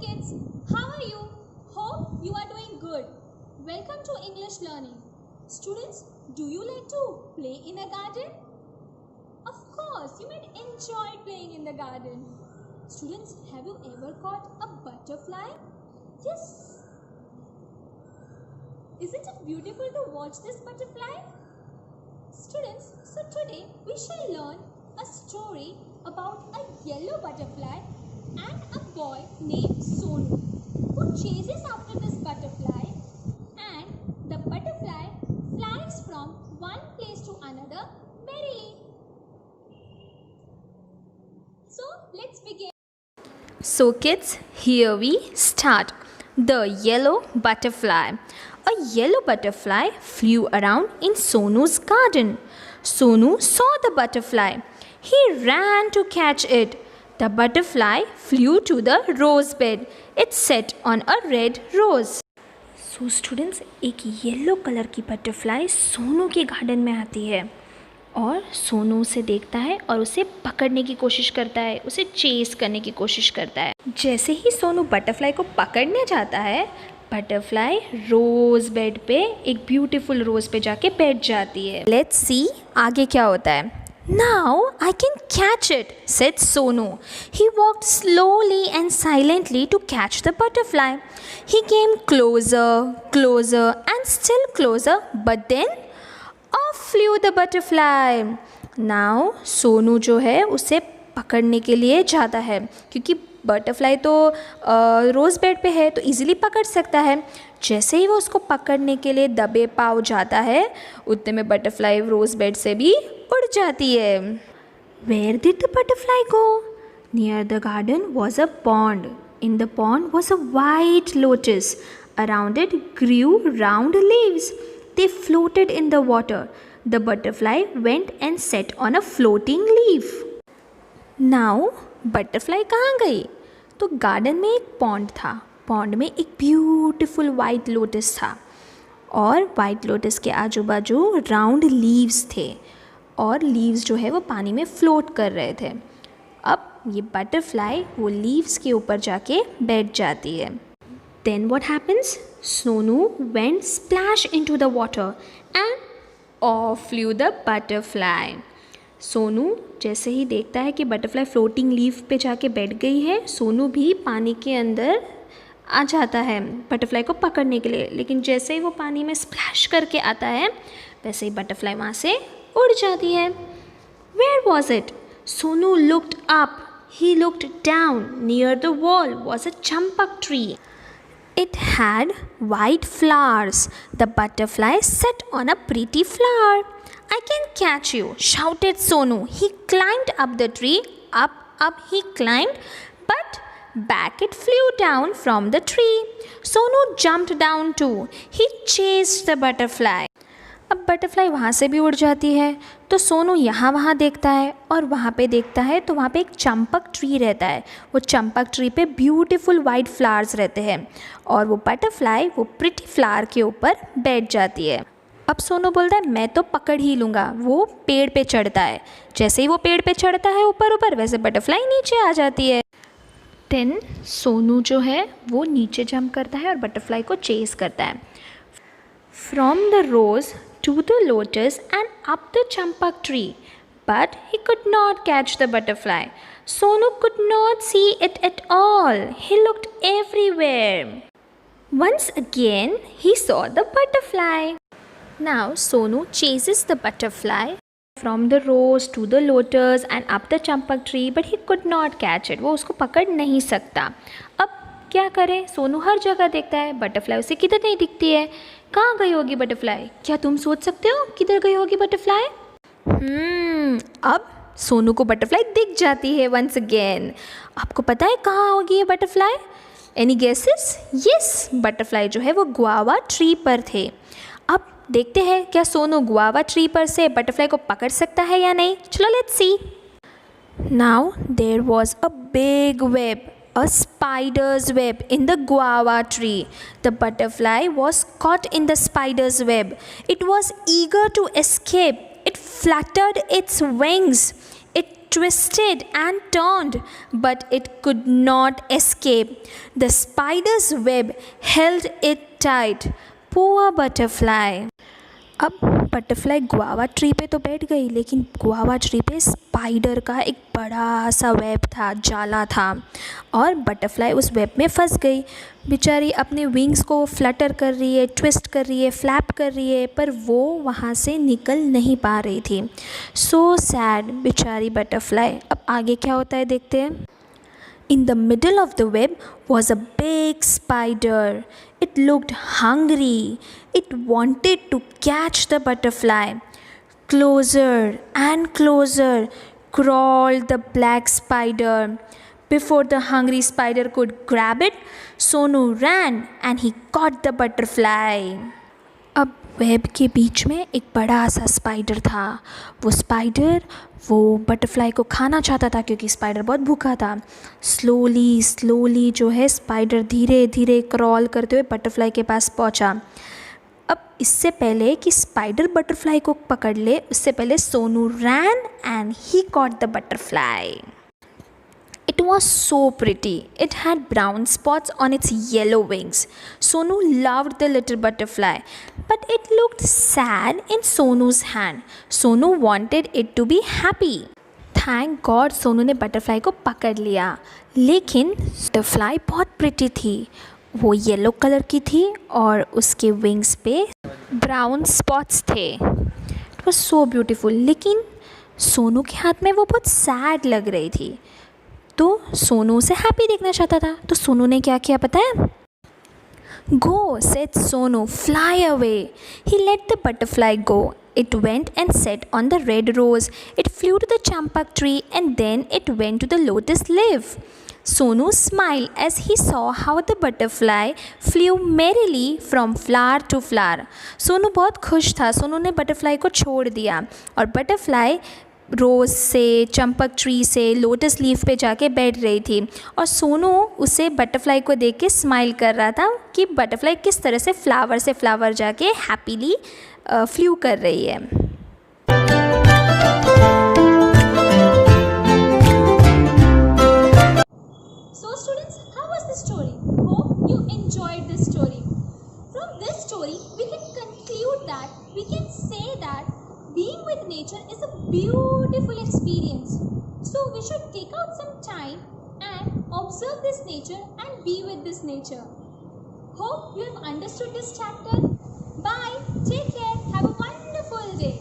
kids, how are you? Hope you are doing good. Welcome to English learning. Students, do you like to play in a garden? Of course, you might enjoy playing in the garden. Students, have you ever caught a butterfly? Yes. Isn't it beautiful to watch this butterfly? Students, so today we shall learn a story about a yellow butterfly and a boy named Sonu who chases after this butterfly, and the butterfly flies from one place to another merrily. So let's begin. So kids, here we start. The yellow butterfly. A yellow butterfly flew around in Sonu's garden. Sonu saw the butterfly. He ran to catch it. The butterfly flew to the rose bed. It sat on a red rose. So students, एक yellow colour की butterfly Sonu के garden में आती है और सोनू उसे देखता है और उसे पकड़ने की कोशिश करता है, उसे चेस करने की कोशिश करता है। जैसे ही सोनू बटरफ्लाई को पकड़ने जाता है, बटरफ्लाई रोज़ बेड पे, एक ब्यूटीफुल रोज़ पे जाके बैठ जाती है। लेट्स सी आगे क्या होता है। Now I can catch it, said Sonu. He walked slowly and silently to catch the butterfly. He came closer, closer and still closer, but then off flew the butterfly. Now Sonu जो है उसे पकड़ने के लिए जाता है, क्योंकि बटरफ्लाई तो रोज़ बेड पे है तो इजीली पकड़ सकता है। जैसे ही वो उसको पकड़ने के लिए दबे पाँव जाता है, उतने में बटरफ्लाई रोज़ बेड से भी उड़ जाती है। Where did the butterfly go? Near the garden was a pond. In the pond was a white lotus. Around it grew round leaves. They floated in the water. The butterfly went and sat on a floating leaf. Now, butterfly कहाँ गई? तो garden में एक pond था। Pond में एक beautiful white lotus था और वाइट लोटस के आजू बाजू राउंड लीव्स थे और लीव्स जो है वो पानी में फ्लोट कर रहे थे। अब ये बटरफ्लाई वो लीव्स के ऊपर जाके बैठ जाती है। Then what happens? Sonu went splash into the water and off flew the butterfly. Sonu जैसे ही देखता है कि बटरफ्लाई फ्लोटिंग लीफ पे जाके बैठ गई है, सोनू भी पानी के अंदर आ जाता है बटरफ्लाई को पकड़ने के लिए। लेकिन जैसे ही वो पानी में स्प्लैश करके आता है, वैसे ही बटरफ्लाई वहाँ से उड़ जाती है। Where was it? Sonu looked up. He looked down. Near the wall was a champak tree. It had white flowers. The butterfly sat on a pretty flower. I can catch you, shouted Sonu. He climbed up the tree. Up he climbed, but back it flew down from the tree. Sonu jumped down too. He chased the butterfly. अब butterfly वहाँ से भी उड़ जाती है, तो सोनू यहाँ वहाँ देखता है और वहाँ पे देखता है तो वहाँ पे एक चंपक ट्री रहता है। वो चंपक ट्री पे ब्यूटीफुल वाइट फ्लावर्स रहते हैं और वो बटरफ्लाई वो प्रिटी फ्लावर के ऊपर बैठ जाती है। अब सोनू बोलता है मैं तो पकड़ ही लूँगा। वो पेड़ पे चढ़ता है। जैसे ही वो पेड़ पे चढ़ता है ऊपर वैसे बटरफ्लाई नीचे आ जाती है। देन सोनू जो है वो नीचे जंप करता है और बटरफ्लाई को चेस करता है। From the rose to the lotus and up the champak tree, but he could not catch the butterfly. Sonu could not see it at all. He looked everywhere. Once again, he saw the butterfly. Now Sonu chases the butterfly from the rose to the lotus and up the champak tree, but he could not catch it. वो उसको पकड़ नहीं सकता। अब क्या करे? सोनू हर जगह देखता है, बटरफ्लाई उसे किधर नहीं दिखती है। कहाँ गई होगी बटरफ्लाई? क्या तुम सोच सकते हो किधर गई होगी बटरफ्लाई? अब सोनू को बटरफ्लाई दिख जाती है वंस अगेन। आपको पता है कहाँ होगी ये butterfly? Any guesses? Yes, butterfly जो है वो गुआवा ट्री पर थे। अब देखते हैं क्या सोनू गुआवा ट्री पर से बटरफ्लाई को पकड़ सकता है या नहीं। चलो let's see. Now there was a big web, a spider's web in the guava tree. The butterfly was caught in the spider's web. It was eager to escape. It fluttered its wings. It twisted and turned, but it could not escape. The spider's web held it tight. Poor butterfly. अब butterfly guava tree पे तो बैठ गई, लेकिन guava tree पे spider का एक बड़ा सा वेब था, जाला था, और बटरफ्लाई उस वेब में फंस गई। बेचारी अपने विंग्स को फ्लटर कर रही है, ट्विस्ट कर रही है, फ्लैप कर रही है, पर वो वहाँ से निकल नहीं पा रही थी। सो सैड बेचारी बटरफ्लाई। अब आगे क्या होता है देखते हैं। In the middle of the web was a big spider. It looked hungry. It wanted to catch the butterfly. Closer and closer crawled the black spider. Before the hungry spider could grab it, Sonu ran and he caught the butterfly. अब web के बीच में एक बड़ा सा spider था। वो spider वो butterfly को खाना चाहता था, क्योंकि स्पाइडर बहुत भूखा था। स्लोली जो है स्पाइडर धीरे धीरे क्रॉल करते हुए बटरफ्लाई के पास पहुंचा। अब इससे पहले कि स्पाइडर बटरफ्लाई को पकड़ ले, उससे पहले Sonu ran and he caught the butterfly. It was so pretty. It had brown spots on its yellow wings. Sonu loved the little butterfly, but it looked sad in Sonu's hand. Sonu wanted it to be happy. Thank God Sonu ने butterfly को पकड़ लिया, लेकिन butterfly बहुत pretty थी। वो yellow colour की थी और उसके विंग्स पे ब्राउन स्पॉट्स थे। इट वॉज सो ब्यूटीफुल, लेकिन सोनू के हाथ में वो बहुत सैड लग रही थी, तो सोनू उसे हैप्पी देखना चाहता था। तो सोनू ने क्या किया पता है? Go, said Sonu, fly away. He let the butterfly go. It went and sat on the red rose. It flew to the champak tree and then it went to the lotus leaf. Sonu smiled as he saw how the butterfly flew merrily from flower to flower. Sonu बहुत खुश था। सोनू ने butterfly को छोड़ दिया और butterfly रोज़ से, Champak tree से, लोटस लीफ पे जाके बैठ रही थी और सोनू उसे बटरफ्लाई को देख के स्माइल कर रहा था कि बटरफ्लाई किस तरह से फ्लावर जाके हैप्पीली फ्लू कर रही है। So students, how was the story? Hope you enjoyed this story. From this story, we can conclude that we can say that being with nature is a beautiful experience. So we should take out some time and observe this nature and be with this nature. Hope you have understood this chapter. Bye. Take care. Have a wonderful day.